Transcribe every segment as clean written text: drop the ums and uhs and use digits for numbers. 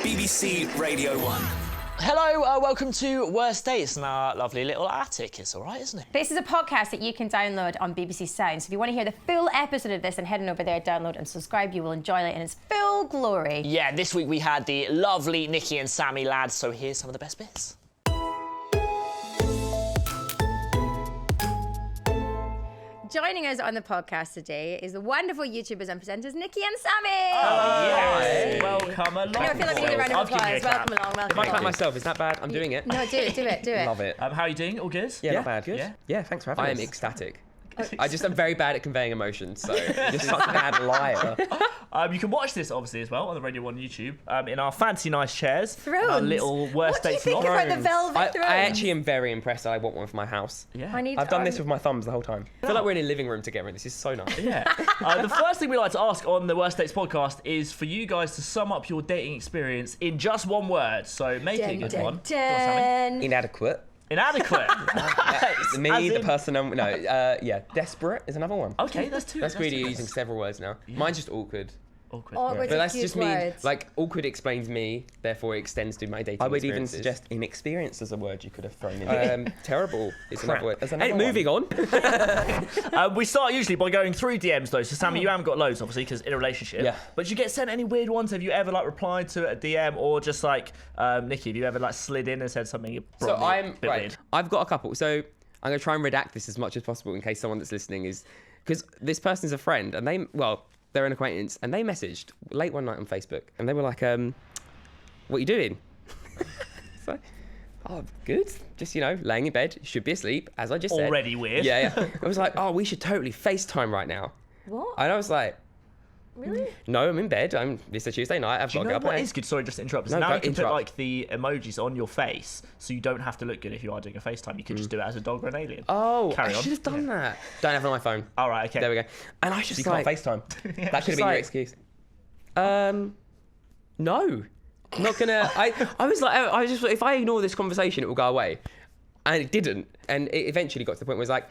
BBC Radio 1. Hello, welcome to Worst Dates in our lovely little attic. It's all right, isn't it? This is a podcast that you can download on BBC Sound. So if you want to hear the full episode of this, and head on over there, download and subscribe. You will enjoy it in its full glory. Yeah, this week we had the lovely Niki and Sammy lads, so here's some of the best bits. Joining us on the podcast today is the wonderful YouTubers and presenters Niki and Sammy. Oh, yes. Welcome along. I feel like we need a round of applause. Welcome along. If I clap myself, is that bad? I'm doing it. No, do it. Love it. How are you doing? All good? Yeah, not bad. Good? Yeah, thanks for having us. I am ecstatic. I'm very bad at conveying emotions, so you're such a bad liar. You can watch this, obviously, as well on the Radio 1 YouTube in our fancy, nice chairs. Thrones. Our little worst dates What do you think about the velvet thrones? I actually am very impressed. I want one for my house. Yeah. I've done this with my thumbs the whole time. I feel like we're in a living room together, and this is so nice. Yeah. The first thing we like to ask on the Worst Dates podcast is for you guys to sum up your dating experience in just one word. So make it a good one. Go on, Sammy. Inadequate. Inadequate. Desperate is another one. Okay, that's two. That's greedy, two. using several words now. Yeah. Mine's just awkward. Awkward. But that's cute just words. me. Like, awkward explains me, therefore it extends to my dating I would even experiences. suggest inexperienced as a word you could have thrown in. Terrible is another word. Hey, moving on. We start usually by going through DMs though. So Sammy, you haven't got loads obviously because in a relationship. Yeah. But do you get sent any weird ones? Have you ever replied to a DM or just Niki? Have you ever slid in and said something? So I'm bit right. Weird? I've got a couple. So I'm gonna try and redact this as much as possible in case someone that's listening is, because this person's a friend and they're an acquaintance and they messaged late one night on Facebook and they were like, what are you doing? So, oh, good. Just, laying in bed, should be asleep, as I just said. Already weird. Yeah. I was like, oh, we should totally FaceTime right now. What? And I was like, Really? no, I'm in bed. It's a Tuesday night. I've Do got you to know get up. what is good? Sorry, just to interrupt. So No, now don't you can interrupt. put the emojis on your face, so you don't have to look good if you are doing a FaceTime. You can just do it as a dog or an alien. Oh, Carry I on. should have done that. Don't have it on my phone. All right, okay. There we go. And I was just You can't FaceTime. that could have been your excuse. No. I'm not gonna. I was just if I ignore this conversation, it will go away, and it didn't. And it eventually got to the point where it was like,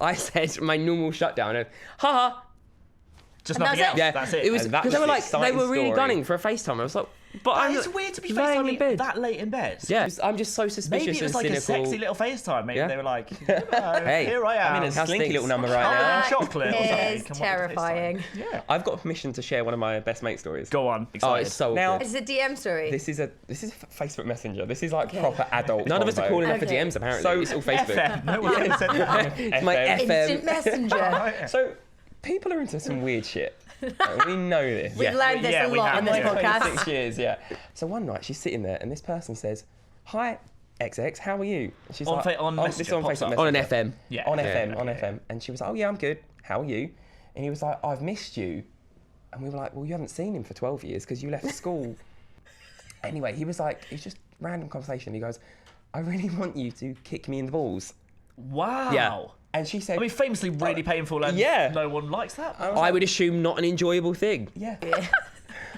I said my normal shutdown, and haha. Just And nothing that's else. it. Yeah, That's it. It was And that because they was were the they were really exciting gunning for a FaceTime. I was like, but It's weird to be laying in FaceTiming bed. that late in bed. Yeah, I'm just so suspicious Maybe it was and a cynical. sexy little FaceTime. Maybe Yeah. they were like, hello, Hey, here I am. I'm in a How's slinky things? little number right now. That chocolate or something. is Come on, terrifying. Yeah. I've got permission to share one of my best mate stories. Go on. Oh, Excited. it's so Now- awkward. It's a DM story. This is Facebook Messenger. This is proper adult. None of us are convo. calling up for Okay. DMs apparently. So- It's all Facebook. FM. No one said that. It's my FM. Instant FM. messenger. So people are into some weird shit. We know this. We've learned this Yeah, a we lot have. on this Yeah. podcast. 26 years, yeah. So one night she's sitting there and this person says, "Hi, XX, how are you?" And she's On like, fa- on "Oh, Messenger, this is on pops Facebook up. On an Messenger." FM. Yeah. On Yeah, FM, yeah, on yeah. FM. And she was like, "Oh yeah, I'm good. How are you?" And he was like, "I've missed you." And we were like, "Well, you haven't seen him for 12 years because you left school." Anyway, he was like, it's just random conversation. He goes, "I really want you to kick me in the balls." Wow. Yeah. And she said, I mean, famously really painful, and Yeah. no one likes that. I would assume not an enjoyable thing. "Yeah."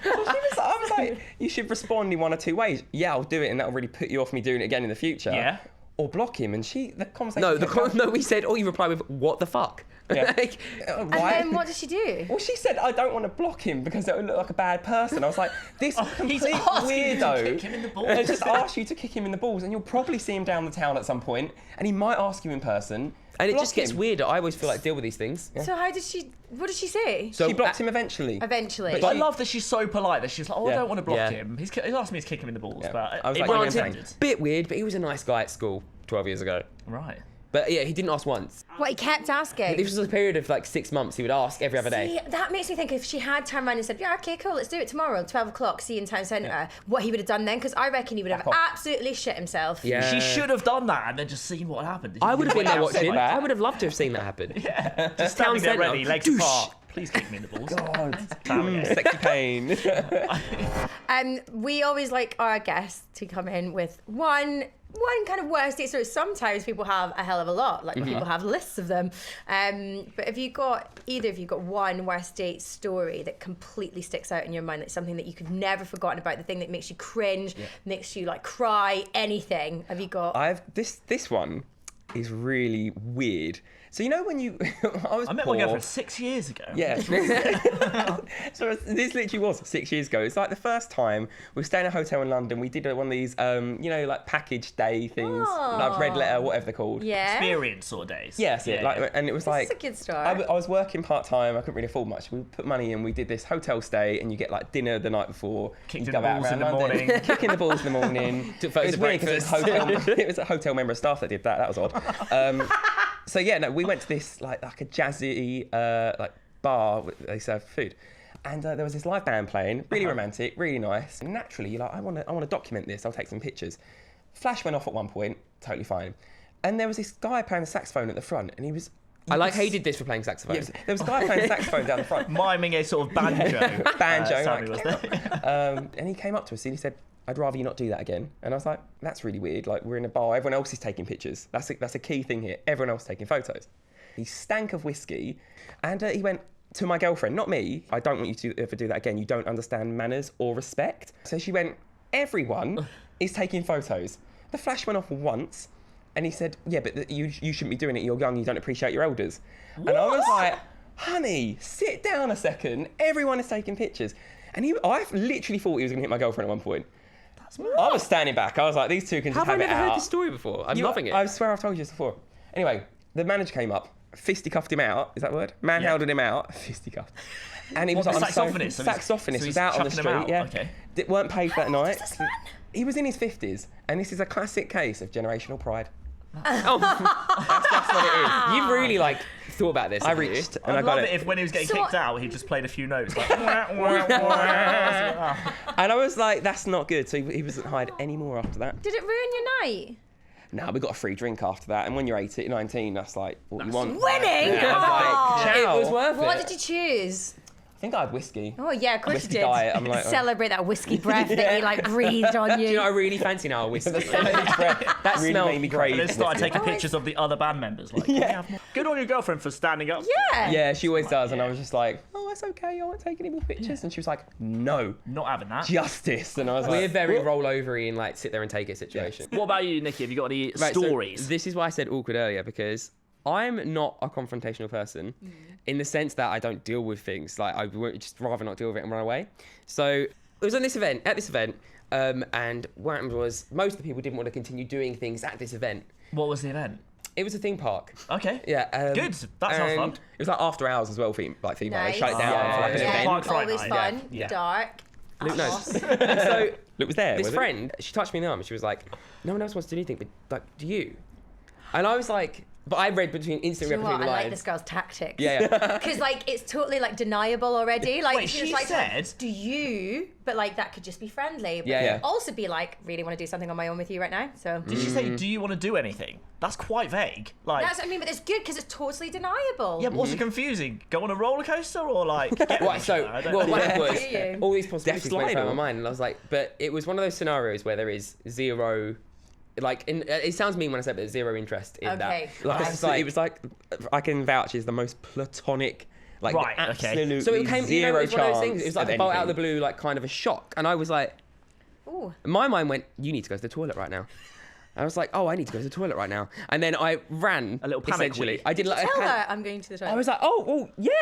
I was like, "You should respond in one or two ways. Yeah, I'll do it, and that'll really put you off me doing it again in the future." Yeah. Or block him. And the conversation. No, kept going. we said, you reply with, what the fuck? Yeah. Like, And Why? then what did she do? Well, she said, "I don't want to block him because it would look like a bad person." I was like, "This complete He's asking you to weirdo kick him in the balls. has just asked you to kick him in the balls, and you'll probably see him down the town at some point, and he might ask you in person." and it Block just gets him. weirder. I always feel like deal with these things. So what did she say? So She blocked him eventually. Eventually. But I love that she's so polite that she's like, I Yeah. don't want to block Yeah. him. He's asked me to kick him in the balls, Yeah. but I was it like, wasn't "You're intended. bit weird, but he was a nice guy at school 12 years ago. Right. But yeah, he didn't ask once. What, he kept asking? This was a period of 6 months. He would ask every other day. See, that makes me think if she had turned around and said, yeah, okay, cool, let's do it tomorrow, 12 o'clock, see you in town centre, what he would have done then, because I reckon he would have Back off. absolutely shit himself. Yeah. She should have done that and then just seen what happened. I would have been there Without watching. that. I would have loved to have seen that happen. Yeah. Just Town standing there centre. ready, legs Douche. apart. Please kick me in the balls. God, sexy pain. We always like our guests to come in with one kind of worst date story. Sometimes people have a hell of a lot, like people have lists of them. But if either of you got one worst date story that completely sticks out in your mind, like something that you could never forgotten about, the thing that makes you cringe, makes you cry, anything. Have you got? This one is really weird. So you know when you, I met my girlfriend 6 years ago. Yeah. So this literally was 6 years ago. It's like the first time we were staying in a hotel in London. We did one of these, like package day things, like red letter, whatever they're called. Yeah. Experience sort of days. Yes, yeah. Like, and it was like, This is a good start. I was working part time. I couldn't really afford much. We put money in. We did this hotel stay, and you get like dinner the night before. Kicked you in the balls in the morning. Kicking the balls in the morning. Took photos of breakfast. It was a hotel member of staff that did that. That was odd. So yeah, no, we went to this like a jazzy like bar. They serve food, and there was this live band playing, really romantic, really nice. And naturally, you're like, I want to document this. I'll take some pictures. Flash went off at one point, totally fine. And there was this guy playing the saxophone at the front, and he was. I like how you did this for playing saxophone. Yeah, there was a guy playing saxophone down the front, Miming a sort of banjo. like, Sammy was there. and he came up to us and he said, I'd rather you not do that again. And I was like, that's really weird. Like, we're in a bar, everyone else is taking pictures. That's a key thing here. Everyone else is taking photos. He stank of whiskey, and he went to my girlfriend, not me. I don't want you to ever do that again. You don't understand manners or respect. So she went, everyone is taking photos. The flash went off once, and he said, yeah, but you shouldn't be doing it. You're young, you don't appreciate your elders. What? And I was like, honey, sit down a second. Everyone is taking pictures. And I literally thought he was going to hit my girlfriend at one point. I was standing back. I was like, these two can just have it out. Have I never heard this story before? I'm loving it. I swear I've told you this before. Anyway, the manager came up, fisticuffed him out. Is that a word? Manhandled him out. Fisticuffed. And he was like, saxophonist? Saxophonist was out on the street. Yeah. Okay. Weren't paid that night. He was in his 50s, and this is a classic case of generational pride. That's what it is. You've really thought about this. I reached and I'd I got love it. it if when he was getting kicked out, he just played a few notes. Like, And I was like, that's not good. So he wasn't hired anymore after that. Did it ruin your night? No, we got a free drink after that. And when you're 19, that's like what you want. Winning! Yeah, I was like, ciao. It was worth What it. did you choose? I think I had whiskey. Oh yeah, of course you whiskey did. diet, I'm like, Celebrate that whiskey breath that you breathed on you. Do you know, I really fancy now a whiskey. That really smell made made me me crave. and then started whiskey. taking pictures of the other band members. Like, can we have more? Good on your girlfriend for standing up. Yeah. Yeah, she always does. And I was just like, oh, that's okay. I won't take any more pictures. And she was like, no, Not having that. justice. And I was We're like, very what? rollovery and sit there and take it situation. What about you, Nikki? Have you got any Right, so stories? this is why I said awkward earlier, because I'm not a confrontational person in the sense that I don't deal with things. Like, I would just rather not deal with it and run away. So it was at this event, and what happened was most of the people didn't want to continue doing things at this event. What was the event? It was a theme park. Okay. Yeah. Good. That sounds fun. It was like after hours as well, theme park. They shut it down Yeah, for like an yeah, event. Park Friday Always night. fun, Yeah. dark. Luke knows. Awesome. And so Luke was there. this was it? friend, she touched me in the arm and she was like, no one else wants to do anything, but do you? And I was like, but I read instantly Do you read know what? between the I like lines. this girl's tactics. Yeah. Because it's totally deniable already. Like Wait, she was she like, said- do you? But that could just be friendly. But Yeah. also be like, really want to do something on my own with you right now. So Did she say, do you want to do anything? That's quite vague. Like, that's what I mean. But it's good because it's totally deniable. yeah, but what's confusing? Go on a roller coaster or get Right, each so other? I don't what know. happened was Do you? all these possibilities went through my Sliding. mind, and I was like, but it was one of those scenarios where there is zero, it sounds mean when I say, but there's zero interest in Okay. that. Like, it's It was like, I can vouch, is the most platonic, Right, okay. absolutely so it came, zero it was one of those chance things. It was like of a bolt out of the anything. blue, kind of a shock, and I was like, Ooh. my mind went, you need to go to the toilet right now. I was like, oh, I need to go to the toilet right now. And then I ran. A little panic essentially. wee. I did like Tell a her I'm going to the toilet. I was like, oh, well, yeah,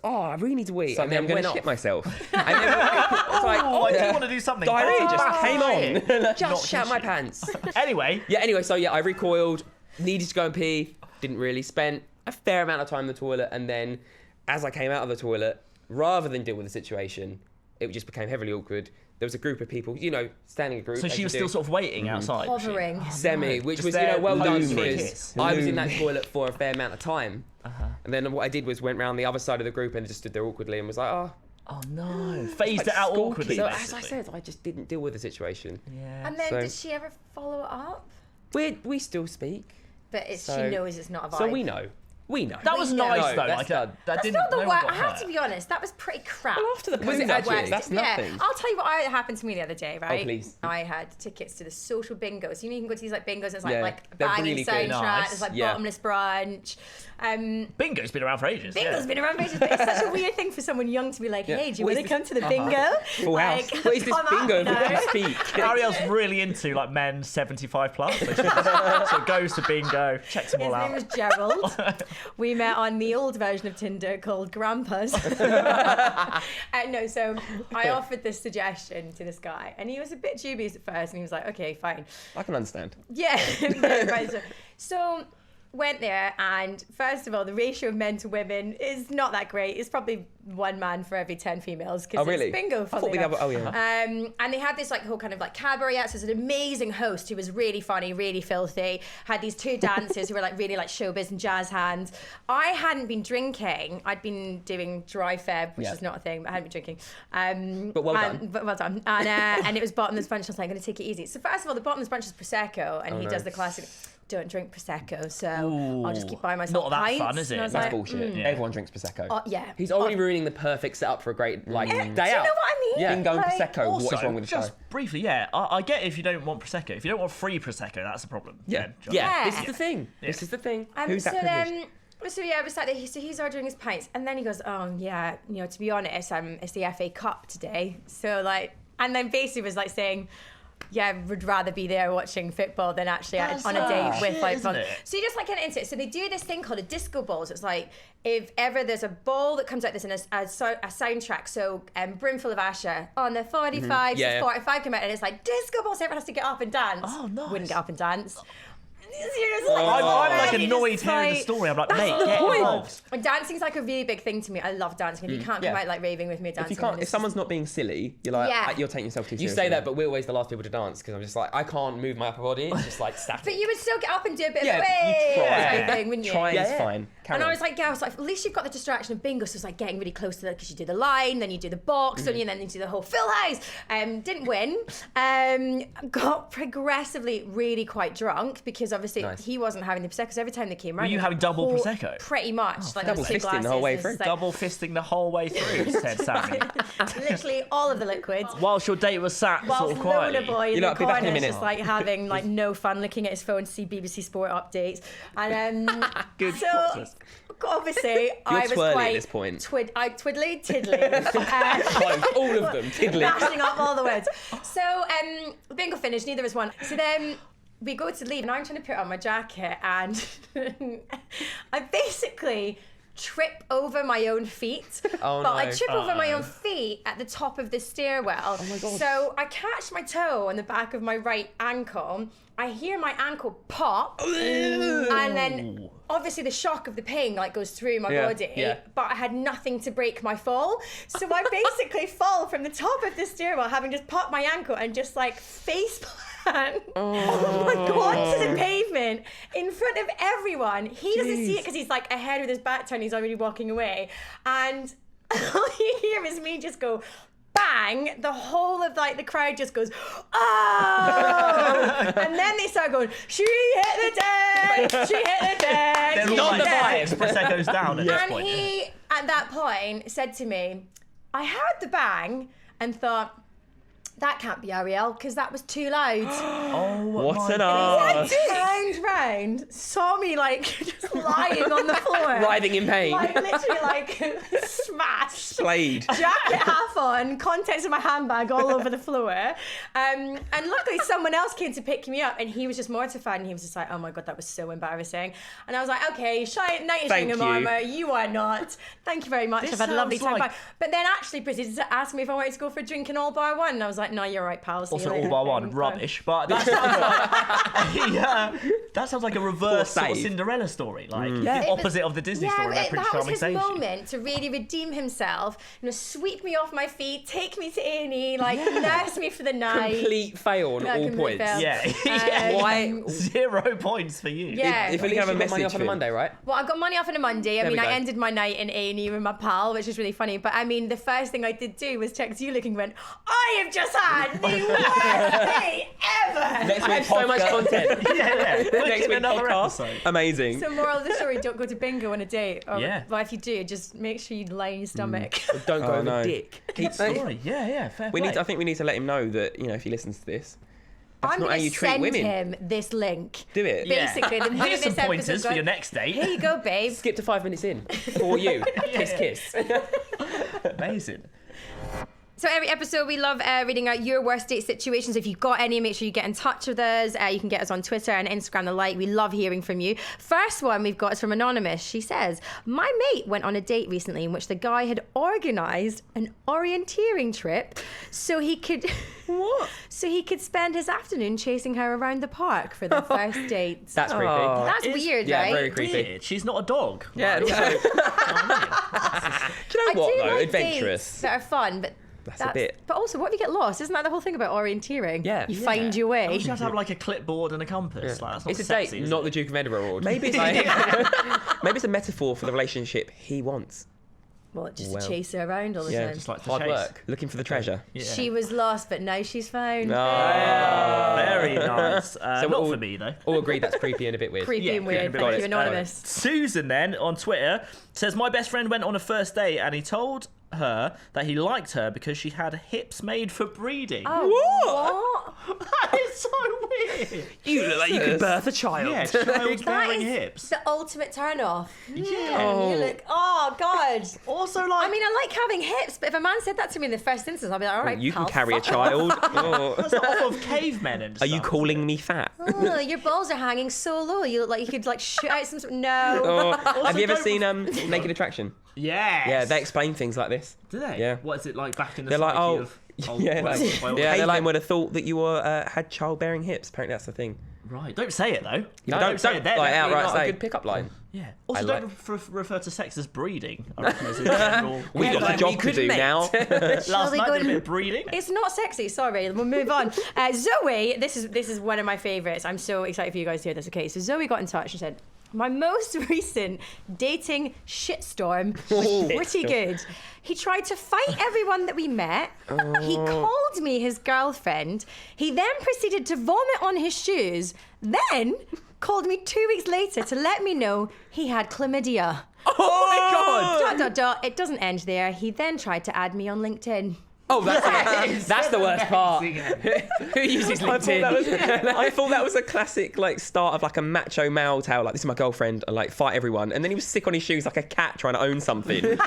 I really need to wee. So and then then I'm going went to off. shit myself. And then it's like, Oh, I do want to do something. Diarrhea but just it's came bad. on. just shat my pants. Anyway, Anyway, so I recoiled, needed to go and pee, didn't really, spent a fair amount of time in the toilet, and then as I came out of the toilet, rather than deal with the situation, it just became heavily awkward. There was a group of people, standing in a group. so as she you was do. still sort of waiting outside. was she? hovering. Semi, which Just was, there, well done posing for a because kiss. I was in that toilet for a fair amount of time. And then what I did was went round the other side of the group and just stood there awkwardly and was like, oh. Oh no! Phased it out school awkwardly. So basically. as I said, I just didn't deal with the situation. Yeah. And then So- did she ever follow it up? We still speak. But she So- knows it's not a vibe. So we know. We know. That was know. nice No, though. that's Like done. that That's didn't. not the no one worst. got I have hurt. to be honest. That was pretty crap. Well, after the Was it Congo actually? West, That's nothing. Yeah, I'll tell you what happened to me the other day, right? please. I had tickets to the social bingos. You know, you can go to these like bingos. It's Yeah, like they're banging really good. soundtrack. Nice. It's like Yeah. bottomless brunch. Bingo's been around for ages. Bingo's been around for ages, but it's such a weird thing for someone young to be like, "Hey, do you What want is to come to the bingo?" Full house. What is this come on, bingo you know? that you speak? Arielle's really into like men 75 plus, so, so goes to bingo, checks them His all name out. was Gerald. We met on the old version of Tinder called Grandpa's. No, so I offered this suggestion to this guy, and he was a bit dubious at first, and he was like, "Okay, fine." I can understand. Yeah. Right, so went there, and first of all, the ratio of men to women is not that great. It's probably one man for every 10 females because Oh, really? it's bingo. I thought we'd have. Oh, yeah. And they had this like whole kind of like cabaret act. So it was an amazing host who was really funny, really filthy. Had these two dancers who were like really like showbiz and jazz hands. I hadn't been drinking. I'd been doing dry Feb, which Yeah. is not a thing, but I hadn't been drinking. But well done. But well done. And it was bottomless brunch. I was like, I'm going to take it easy. So first of all, the bottomless brunch is Prosecco, and he does the classic, don't drink Prosecco, so I'll just keep buying myself Not that pints. fun, is it? And I was That's like, bullshit. Everyone drinks Prosecco. yeah. He's already ruining the perfect setup for a great day Do you know out. what I mean? Yeah. Bingo and Like, Prosecco. What is Also, wrong with the show? just briefly, yeah, I get if you don't want Prosecco. If you don't want free Prosecco, that's a problem. Yeah. John. Yeah, Yeah. this is the thing. This is the thing. Who's that privileged? So yeah, I was sat there. So he's ordering his pints, and then he goes, "Oh yeah, you know, to be honest, it's the FA Cup today." So like, and then basically was like saying, "Yeah, would rather be there watching football than actually That's on a date shit, with like." isn't it? So you just like get into it. So they do this thing called a disco ball. So it's like if ever there's a ball that comes out, there's a soundtrack. So Brimful of Asher on the 45, Yeah, yeah. 45 come out, and it's like disco ball. So everyone has to get up and dance. Oh, nice. Wouldn't get up and dance. I'm like annoyed hearing the story. I'm like, mate, get involved. And dancing's like a really big thing to me. I love dancing. If you can't come Yeah. out like raving with me If dancing, you can't, then if it's someone's not being silly, you're like, Yeah. you're taking yourself too You seriously. say that, but we're always the last people to dance because I'm just like, I can't move my upper body. It's just like static. But you would still get up and do a bit Yeah, of you way try. type thing, wouldn't you? Trying's Yeah, yeah. fine. Carry And I on. was like, yeah, I was like, at least you've got the distraction of bingo. So it's like getting really close to that because you do the line, then you do the box, and then you do the whole full house. Didn't win. Got progressively really quite drunk because obviously Nice. he wasn't having the prosecco. So every time they came around, you it having was double whole- Prosecco? Pretty much, like double those two fisting the whole glasses, way it's through. like Double fisting the whole way through, said Sammy. literally all of the liquids. Whilst your date was sat Whilst sort of quietly. Loner Boy in You're the like, "Be back in a corner is minute." just like having like no fun, looking at his phone to see BBC Sport updates, and Good so sponsors. obviously I was twirly at quite this point. twiddly tiddly, All of them, tiddly. mashing up all the words. So bingo finished, neither of us won. So then we go to leave, and I'm trying to put on my jacket, and I basically trip over my own feet. Oh, but I no. trip over my own feet at the top of the stairwell. Oh my God. So I catch my toe on the back of my right ankle. I hear my ankle pop, and then obviously the shock of the pain like goes through my Yeah, body. yeah. But I had nothing to break my fall, so I basically fall from the top of the stairwell, having just popped my ankle and just like face plant onto the pavement in front of everyone. He doesn't see it because he's like ahead with his back turned. He's already walking away, and all you hear is me just go. Bang! The whole of like the crowd just goes, oh! And then they start going, she hit the deck! She hit the deck! They're she all hit like the deck!" Prosecco's down at this And point. he, at that point, said to me, I heard the bang and thought, that can't be Arielle because that was too loud. Oh, What my an God. arse. Turned round, saw me like just lying on the floor. Writhing in pain. Like literally like smashed. Blade. Jacket half on, contents of my handbag all over the floor. And luckily someone else came to pick me up and he was just mortified and he was just like, oh my God, that was so embarrassing. And I was like, okay, knight in Thank shining you. armour, you are not. Thank you very much. This I've had a lovely sounds time. like- Bye. But then actually proceeded to ask me if I wanted to go for a drink in All Bar One. And I was like, no, you're right, pal. See you Also, later. all bar one, Bye. rubbish. But that sounds like a reverse sort of save. Cinderella story, like It the was- opposite of the Disney story. That Prince that was Charming his saves you. moment to really redeem himself, sweep me off my feet, take me to A&E, like nurse me for the night. Complete fail on Yeah, all complete points. fail. Yeah, yeah. Why? 0 points for you. Yeah. If At we least have a you got money message off on for a him. Monday, right? Well, I got money off on a Monday. I There mean, we I go. ended my night in A&E with my pal, which was really funny. But I mean, the first thing I did do was text you looking and went, I have just had the worst day ever. Next I week, have so much podcast. content. Yeah. Book Next in week another podcast. episode. Amazing. So moral of the story, don't go to bingo on a date. Or, Yeah. Well, if you do, just make sure you lie on your stomach. Don't go Oh, over no. dick. Good story. Yeah, fair play. I think we need to let him know that, if he listens to this, that's I'm not how going you to treat send women. him this link. Do it. Yeah. Basically, the minute Here's some this episode pointers for goes- your next date. Here you go, babe. Skip to 5 minutes in. For you. Kiss, kiss. Amazing. So every episode, we love reading out your worst date situations. If you've got any, make sure you get in touch with us. You can get us on Twitter and Instagram, the like. We love hearing from you. First one we've got is from Anonymous. She says, my mate went on a date recently in which the guy had organised an orienteering trip so he could... What? So he could spend his afternoon chasing her around the park for their first date. That's creepy. Oh. That's It's- weird, yeah, right? very creepy. Weird. She's not a dog. Yeah, and Like, also, do you I know what, do though? like Adventurous. dates that are fun, but That's a bit. But also, what if you get lost? Isn't that the whole thing about orienteering? Yeah. You Yeah. find your way. You have to have like a clipboard and a compass. Like, that's not It's a sexy, date, is not it? the Duke of Edinburgh Award. Maybe it's maybe it's a metaphor for the relationship he wants. Well, just Well. to chase her around all the Yeah, time. Just like to Hard chase. work. Looking for the treasure. Yeah. She was lost, but now she's found. Very nice. Not all- for me though. All agree that's creepy and a bit weird. Creepy Yeah, and weird. creepy, Thank got you, it. Anonymous. Susan then on Twitter says, my best friend went on a first date and he told her that he liked her because she had hips made for breeding. Oh, what? That is so weird. You look like you could birth a child. Yeah, child's That bearing is hips. the ultimate turn off. Yeah. You look, oh, God. Also, like, I mean, I like having hips, but if a man said that to me in the first instance, I'd be like, all right, You can pal, carry a fuck child. Oh. that's off of cavemen and Are stuff. you calling me fat? Oh, your balls are hanging so low. You look like you could like shoot out some sort. No. Or, have you ever don't- seen Naked Attraction? Yes. Yeah, they explain things like this. Do they? Yeah. What is it like back in the They're like, psyche oh, of old yeah, well, like, well, yeah, they're like cavemen? would have thought that you were had childbearing hips. Apparently, that's the thing. Right. Don't say it though. No, don't say it. They're like definitely outright not say. a A good good pickup line. Yeah. Also, I don't like- refer to sex as breeding. I reckon is a general. We got a like, job we to could do mate. now. Last we night go did a and- bit of breeding. It's not sexy. Sorry, we'll move on. Zoe, this is one of my favourites. I'm so excited for you guys to hear this. Okay, so Zoe got in touch and said, my most recent dating shitstorm was pretty good. He tried to fight everyone that we met. He called me his girlfriend. He then proceeded to vomit on his shoes. Then called me 2 weeks later to let me know he had chlamydia. Oh my god! ... It doesn't end there. He then tried to add me on LinkedIn. Oh, that's the worst part. Who uses LinkedIn? I thought that was a classic like start of like a macho male tale. Like, this is my girlfriend, and like fight everyone. And then he was sick on his shoes like a cat trying to own something. Weird.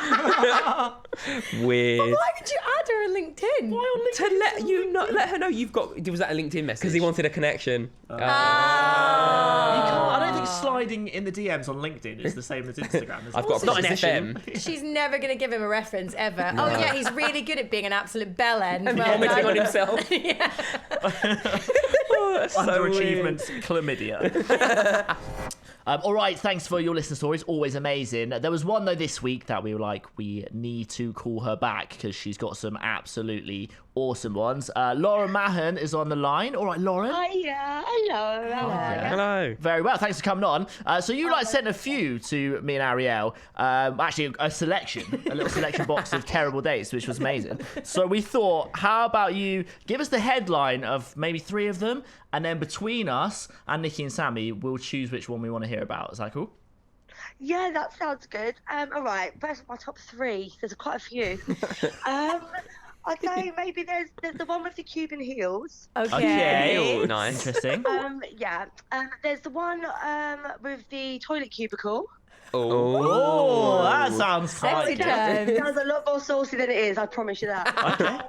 Why would you add her on LinkedIn? To let her know you've got. Was that a LinkedIn message? Because he wanted a connection. You can't, I don't think sliding in the DMs on LinkedIn is the same as Instagram. Is I've it? got a not an proposition. FM. She's never going to give him a reference ever. Oh yeah, he's really good at being an absolute bellend. And Well vomiting done. on himself. Underachievement chlamydia. All right, thanks for your listener stories. Always amazing. There was one though this week that we were like, we need to call her back because she's got some absolutely awesome ones. Lauren Mahon is on the line. All right, Lauren. Hiya, hello. Hello. Very well, thanks for coming on. So you sent a few to me and Arielle. Actually, a little selection box of terrible dates, which was amazing. So we thought, how about you give us the headline of maybe 3 of them, and then between us and Niki and Sammy, we'll choose which one we want to hear about. Is that cool? Yeah, that sounds good. All right, first my top 3. There's quite a few. I'd say maybe there's the one with the Cuban heels. Okay. Nice. Interesting. Yeah. There's the one with the toilet cubicle. Oh, that sounds Sexy quite good. time. That's a lot more saucy than it is, I promise you that. Okay.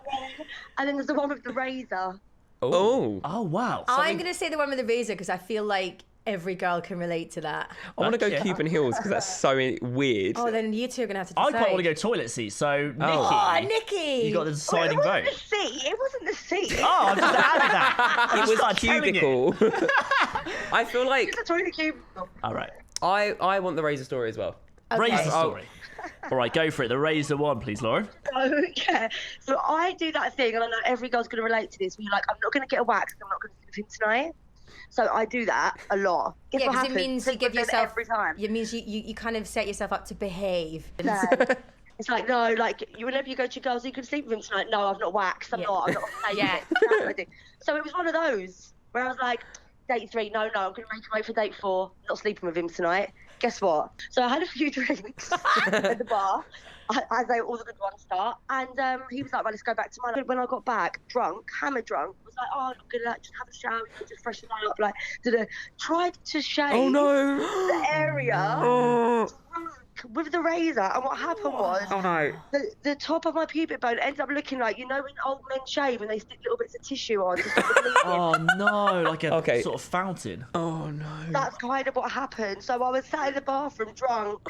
And then there's the one with the razor. Oh. Oh, wow. I'm going to say the one with the razor because I feel like every girl can relate to that. I want to go Okay. Cuban heels because that's so weird. Oh, then you two are going to have to I decide. quite want to go toilet seat. So, Niki, Oh, Nikki! you got the deciding it vote. wasn't the seat. It wasn't the seat. Oh, I've just added that. I It just was started telling you. cubicle. I feel like It's a toilet cubicle. All right. I want the razor story as well. Razor story. All right, go for it. The razor one, please, Lauren. Okay. So I do that thing, and I know every girl's going to relate to this, where you're like, I'm not going to get a wax, I'm not going to sleep with him tonight. So I do that a lot. Guess Yeah, what because it happens? means you Sleep give with them yourself... every time. It means you kind of set yourself up to behave. No. It's like, no, like, whenever you go to your girls, you can sleep with him tonight. No, I've not waxed. I'm Yeah. not. I'm not. Yeah. That's what I do. So it was one of those where I was like, date 3, no, I'm going to make him wait for date 4, not sleeping with him tonight. Guess what? So I had a few drinks at the bar, as all the good ones start, and he was like, right, let's go back to mine. When I got back, drunk, hammer drunk, was like, oh, I'm going to just have a shower, just freshen up, like, tried to shave the area with the razor, and what happened was the top of my pubic bone ended up looking like, you know when old men shave and they stick little bits of tissue on to stop the bleeding? Oh no, like a sort of fountain. Oh no. That's kind of what happened. So I was sat in the bathroom drunk,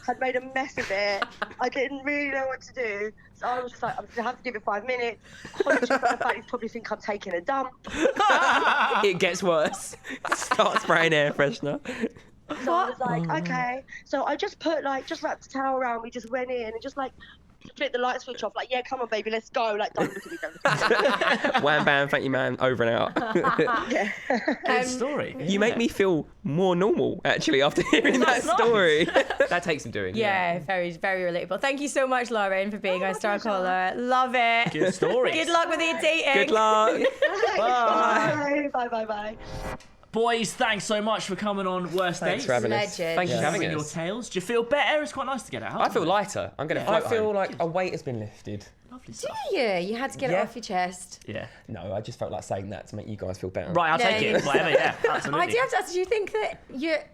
had made a mess of it. I didn't really know what to do. So I was just like, I'm going to have to give it 5 minutes. Conscious of the fact you probably think I'm taking a dump. It gets worse. Start spraying air freshener. So I was like, okay. So I just just wrapped a towel around me, just went in and just like flipped the light switch off. Like, yeah, come on, baby, let's go. Like, don't look at me, don't look at me. Wham, bam, thank you, man. Over and out. Yeah. Good story. You make me feel more normal, actually, after hearing that story. That takes some doing. Yeah, very, very relatable. Thank you so much, Lauren, for being our star caller. Love it. Good story. Good luck with your dating. Good luck. Bye. Bye. Boys, thanks so much for coming on Worst Thanks Dates. for having us. Legend. Thank you for having Your us. tales. Do you feel better? It's quite nice to get it out. I feel lighter. I'm going to float I feel home. like a weight has been lifted. Lovely stuff. Yeah, you had to get it Yeah. off your chest. Yeah. No, I just felt like saying that to make you guys feel better. Right, I'll No, take you- it. Whatever, yeah, I absolutely. do have to ask, do you think that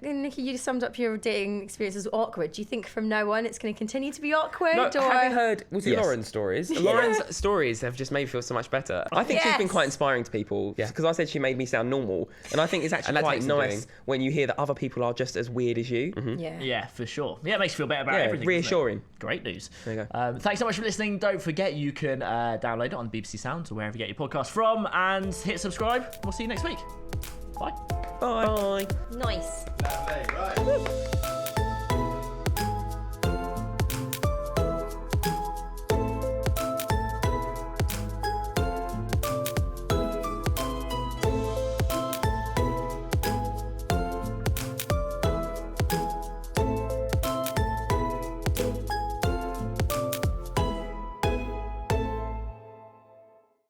Nikki, you summed up your dating experience as awkward? Do you think from now on it's going to continue to be awkward? No, or... having heard, was it Yes. Lauren's stories? Lauren's stories have just made me feel so much better. I think she's been Yes. quite inspiring to people because I said she made me sound normal. And I think it's actually that quite takes some nice doing. when you hear that other people are just as weird as you. Yeah. Yeah, for sure. Yeah, it makes you feel better about Yeah, everything. doesn't it? reassuring. Great news. There you go. Thanks so much for listening. Don't forget you can download it on BBC Sounds or wherever you get your podcast from, and hit subscribe. We'll see you next week. Bye. Bye. Nice. Right.